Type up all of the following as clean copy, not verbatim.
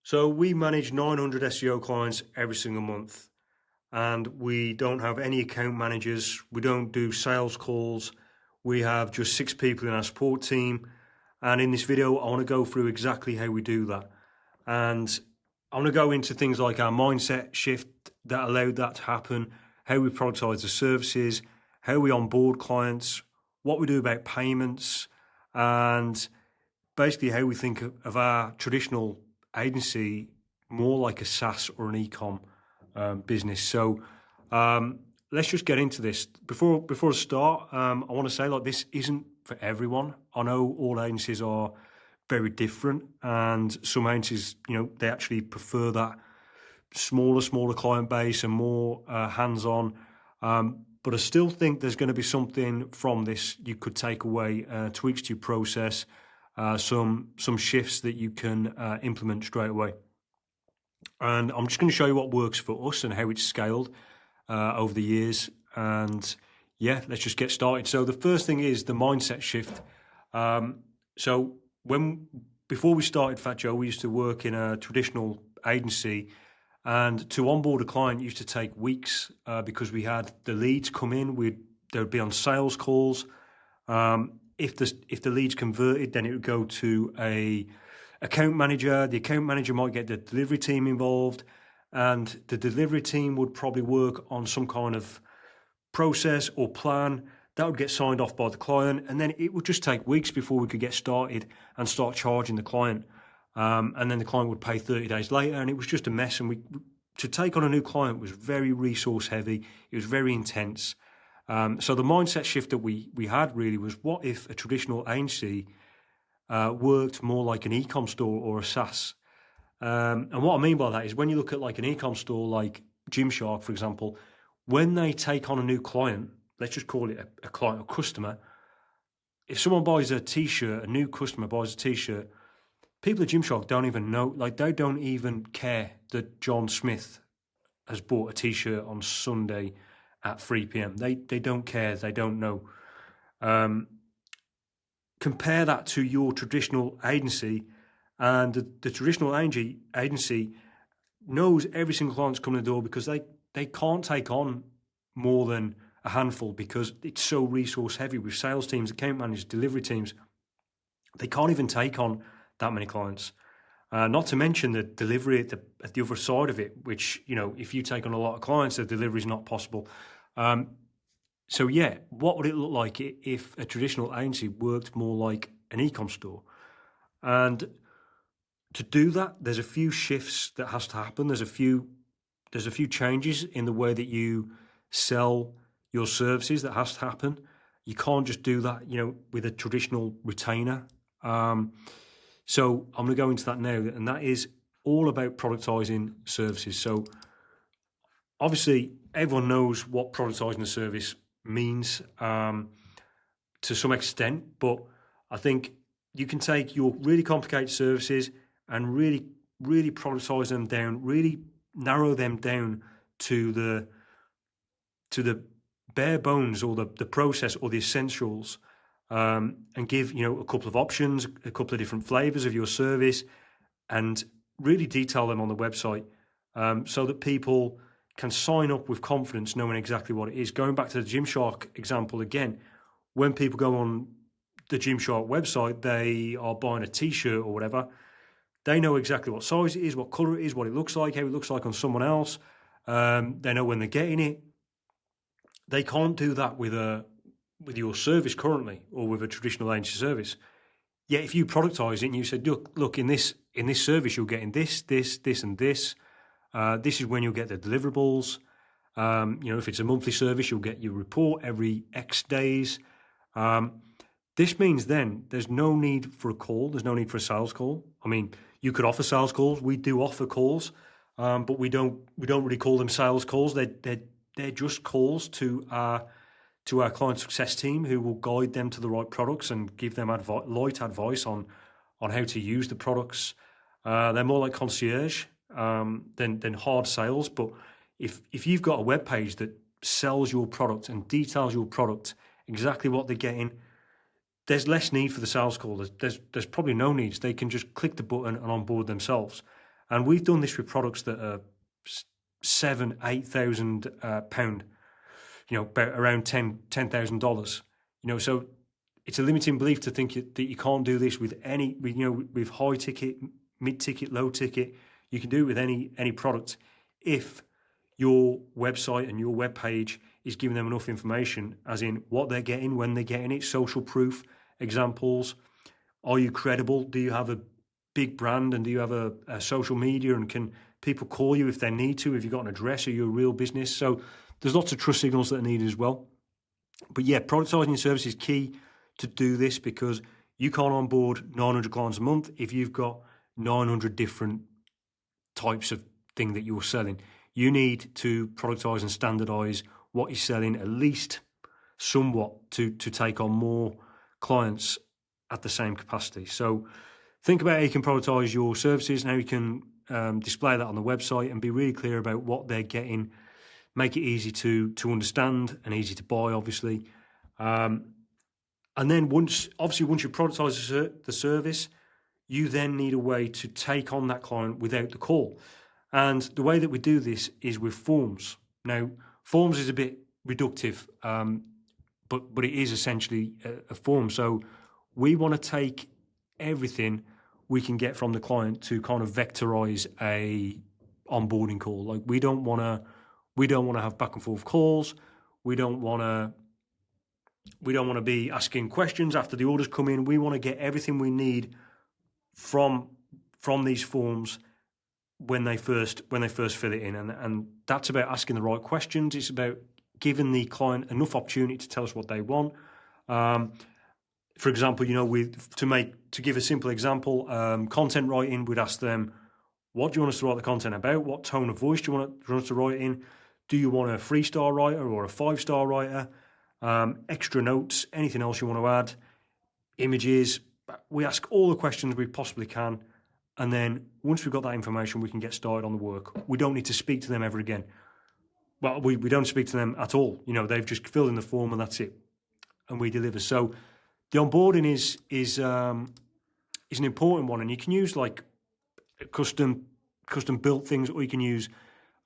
So we manage 900 SEO clients every single month, and we don't have any account managers. We don't do sales calls. We have just 6 people in our support team. And in this video, I want to go through exactly how we do that. And I want to go into things like our mindset shift that allowed that to happen, how we productize the services, how we onboard clients, what we do about payments, and basically how we think of our traditional agency more like a SaaS or an e-com business. So let's just get into this. Before I start, I want to say, like, this isn't for everyone. I know all agencies are very different, and some agencies, they actually prefer that smaller client base and more hands-on. But I still think there's going to be something from this you could take away, tweaks to your process, some shifts that you can implement straight away. And I'm just going to show you what works for us and how it's scaled over the years. And yeah, let's just get started. So the first thing is the mindset shift. So before we started Fat Joe, we used to work in a traditional agency, and to onboard a client used to take weeks because we had the leads come in. They would be on sales calls. If the leads converted, then it would go to a account manager. The account manager might get the delivery team involved, and the delivery team would probably work on some kind of process or plan that would get signed off by the client, and then it would just take weeks before we could get started and start charging the client. And then the client would pay 30 days later, and it was just a mess. And to take on a new client was very resource heavy. It was very intense. So the mindset shift that we had really was, what if a traditional agency worked more like an e-com store or a SaaS? And what I mean by that is, when you look at like an e-com store like Gymshark, for example, when they take on a new client, let's just call it a client or customer. If someone buys a t-shirt, a new customer buys a t-shirt, people at Gymshark don't even know, like, they don't even care that John Smith has bought a t-shirt on Sunday at 3 p.m. They don't care. They don't know. Compare that to your traditional agency, and the traditional agency knows every single client's coming to the door because they can't take on more than a handful because it's so resource heavy with sales teams, account managers, delivery teams. They can't even take on that many clients. Not to mention the delivery at the other side of it, which, if you take on a lot of clients, the delivery is not possible. So yeah, what would it look like if a traditional agency worked more like an e-com store? And to do that, there's a few shifts that has to happen. There's a few changes in the way that you sell your services that has to happen. You can't just do that, with a traditional retainer. So I'm going to go into that now, and that is all about productizing services. So obviously, everyone knows what productizing a service means to some extent, but I think you can take your really complicated services and really, really productize them down, really narrow them down to the bare bones, or the process, or the essentials, and give a couple of options, a couple of different flavors of your service, and really detail them on the website, so that people can sign up with confidence, knowing exactly what it is. Going back to the Gymshark example again, when people go on the Gymshark website, they are buying a t-shirt or whatever. They know exactly what size it is, what color it is, what it looks like, how it looks like on someone else. They know when they're getting it. They can't do that with your service currently, or with a traditional agency service. Yet if you productize it and you said, look, in this service, you're getting this, and this. This is when you'll get the deliverables. If it's a monthly service, you'll get your report every X days. This means then there's no need for a call. There's no need for a sales call. I mean, you could offer sales calls. We do offer calls, but we don't really call them sales calls. They're just calls to our client success team, who will guide them to the right products and give them light advice on how to use the products. They're more like concierge than hard sales. But if you've got a web page that sells your product and details your product, exactly what they're getting, there's less need for the sales call. There's probably no needs. They can just click the button and onboard themselves. And we've done this with products that are £8,000, about around $10,000. So it's a limiting belief to think that you can't do this with with high ticket, mid ticket, low ticket. You can do it with any product if your website and your web page is giving them enough information, as in what they're getting, when they're getting it, social proof, examples. Are you credible? Do you have a big brand, and do you have a social media, and can people call you if they need to? If you've got an address, are you a real business? So there's lots of trust signals that are needed as well. But yeah, productizing your service is key to do this, because you can't onboard 900 clients a month if you've got 900 different types of thing that you're selling. You need to productize and standardize what you're selling, at least somewhat, to take on more clients at the same capacity. So think about how you can productize your services and how you can display that on the website and be really clear about what they're getting. Make it easy to understand and easy to buy, obviously. And then once you productize the service, you then need a way to take on that client without the call. And the way that we do this is with forms. Now, forms is a bit reductive, but it is essentially a form. So we want to take everything we can get from the client to kind of vectorize a onboarding call. Like we don't want to have back and forth calls. We don't want to be asking questions after the orders come in. We want to get everything we need from these forms when they first fill it in, and that's about asking the right questions. It's about giving the client enough opportunity to tell us what they want. For example, to give a simple example, content writing, we'd ask them, what do you want us to write the content about? What tone of voice do you want us to write in? Do you want a 3-star writer or a 5-star writer? Extra notes, anything else you want to add? Images. We ask all the questions we possibly can. And then once we've got that information, we can get started on the work. We don't need to speak to them ever again. Well, we don't speak to them at all. They've just filled in the form and that's it. And we deliver. So the onboarding is an important one. And you can use like custom built things, or you can use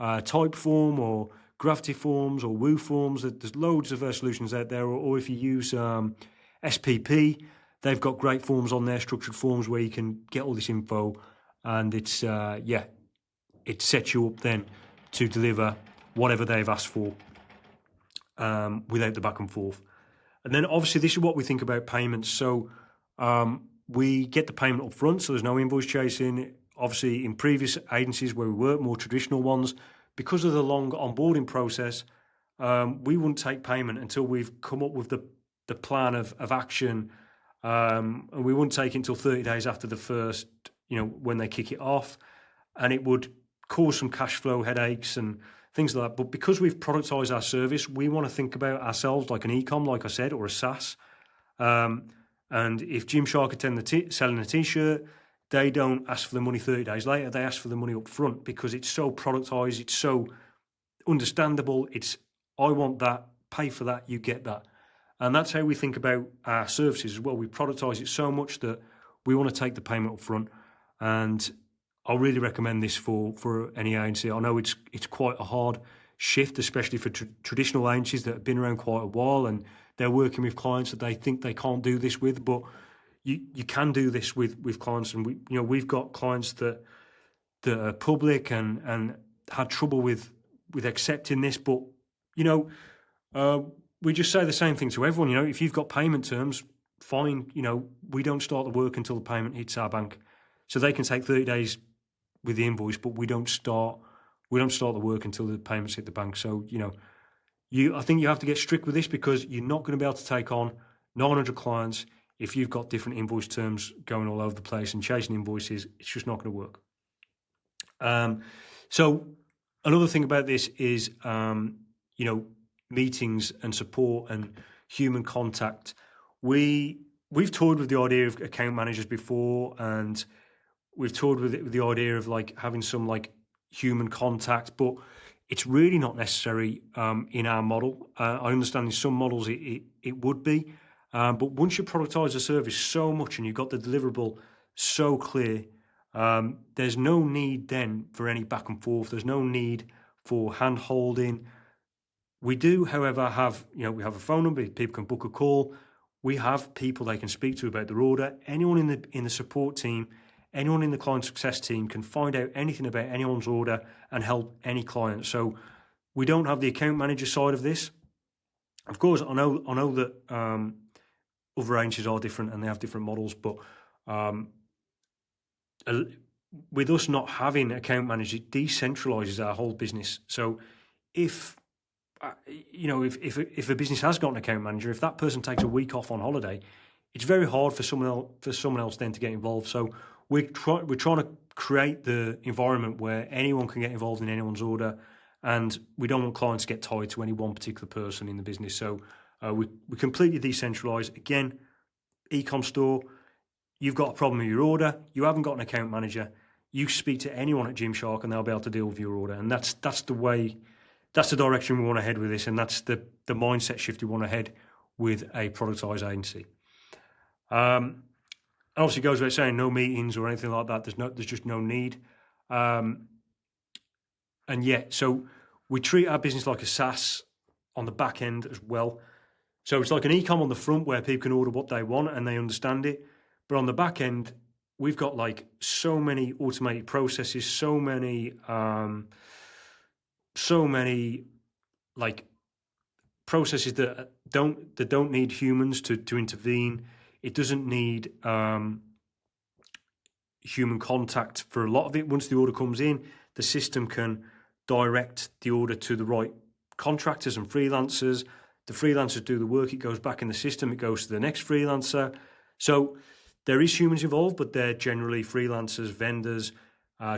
Typeform or Gravity Forms or Woo Forms. There's loads of solutions out there. Or if you use SPP, they've got great forms on there, structured forms, where you can get all this info, and it sets you up then to deliver whatever they've asked for without the back and forth. And then obviously this is what we think about payments. So we get the payment up front, so there's no invoice chasing. Obviously in previous agencies where we work, more traditional ones, because of the long onboarding process, we wouldn't take payment until we've come up with the plan of action. And we wouldn't take it until 30 days after the first, when they kick it off, and it would cause some cash flow headaches and things like that. But because we've productized our service, we want to think about ourselves like an e-com, like I said, or a SaaS. And if Gymshark are selling a t-shirt, they don't ask for the money 30 days later. They ask for the money up front, because it's so productized, it's so understandable. I want that, pay for that, you get that. And that's how we think about our services as well. We productize it so much that we want to take the payment up front. And I really recommend this for any agency. I know it's quite a hard shift, especially for traditional agencies that have been around quite a while and they're working with clients that they think they can't do this with. But you can do this with clients, and we've got clients that are public and had trouble with accepting this. But we just say the same thing to everyone. If you've got payment terms, fine. We don't start the work until the payment hits our bank. So they can take 30 days with the invoice, but we don't start the work until the payments hit the bank. So, I think you have to get strict with this, because you're not going to be able to take on 900 clients if you've got different invoice terms going all over the place and chasing invoices. It's just not going to work. So another thing about this is, meetings and support and human contact. We've toyed with the idea of account managers before, and we've toyed with the idea of like having some like human contact, but it's really not necessary in our model. I understand in some models it would be, but once you productize the service so much and you've got the deliverable so clear, There's no need then for any back and forth. There's no need for hand holding. We do, however, have, we have a phone number. People can book a call. We have people they can speak to about their order. Anyone in the support team, anyone in the client success team can find out anything about anyone's order and help any client. So we don't have the account manager side of this. Of course, I know that other agencies are different and they have different models, but with us not having account manager, it decentralizes our whole business. So if a business has got an account manager, if that person takes a week off on holiday, it's very hard for someone else then to get involved. So we're trying to create the environment where anyone can get involved in anyone's order, and we don't want clients to get tied to any one particular person in the business. So we completely decentralize. Again, e-com store, you've got a problem with your order, you haven't got an account manager, you speak to anyone at Gymshark and they'll be able to deal with your order. And that's the way, that's the direction we want to head with this, and that's the mindset shift we want to head with a productized agency. Obviously, it goes without saying, no meetings or anything like that. There's just no need. And yet, so we treat our business like a SaaS on the back end as well. So it's like an e-com on the front where people can order what they want and they understand it. But on the back end, we've got like so many automated processes, so many like processes that don't need humans to intervene. It doesn't need human contact for a lot of it. Once the order comes in, the system can direct the order to the right contractors and freelancers. The freelancers do the work, it goes back in the system, it goes to the next freelancer. So there is humans involved, but they're generally freelancers, vendors,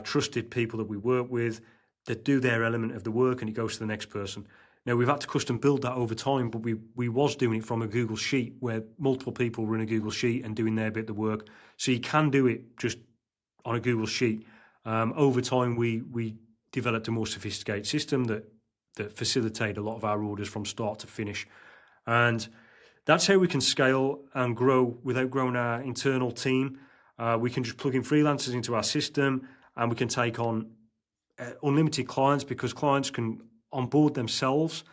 trusted people that we work with that do their element of the work, and it goes to the next person. Now, we've had to custom build that over time, but we was doing it from a Google Sheet where multiple people were in a Google Sheet and doing their bit of the work. So you can do it just on a Google Sheet. Over time, we developed a more sophisticated system that facilitate a lot of our orders from start to finish. And that's how we can scale and grow without growing our internal team. We can just plug in freelancers into our system, and we can take on unlimited clients because clients can onboard themselves.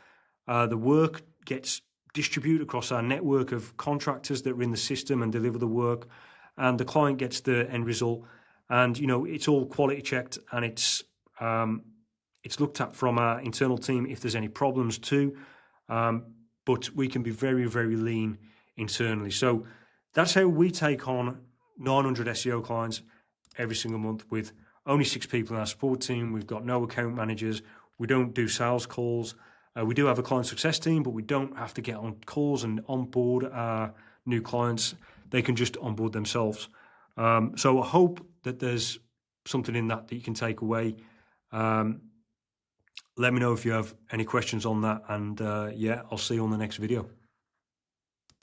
The work gets distributed across our network of contractors that are in the system and deliver the work, and the client gets the end result. And it's all quality checked, and it's looked at from our internal team if there's any problems too. But we can be very, very lean internally. So that's how we take on 900 SEO clients every single month with only 6 people in our support team. We've got no account managers. We don't do sales calls. We do have a client success team, but we don't have to get on calls and onboard our new clients. They can just onboard themselves. So I hope that there's something in that you can take away. Let me know if you have any questions on that, and I'll see you on the next video.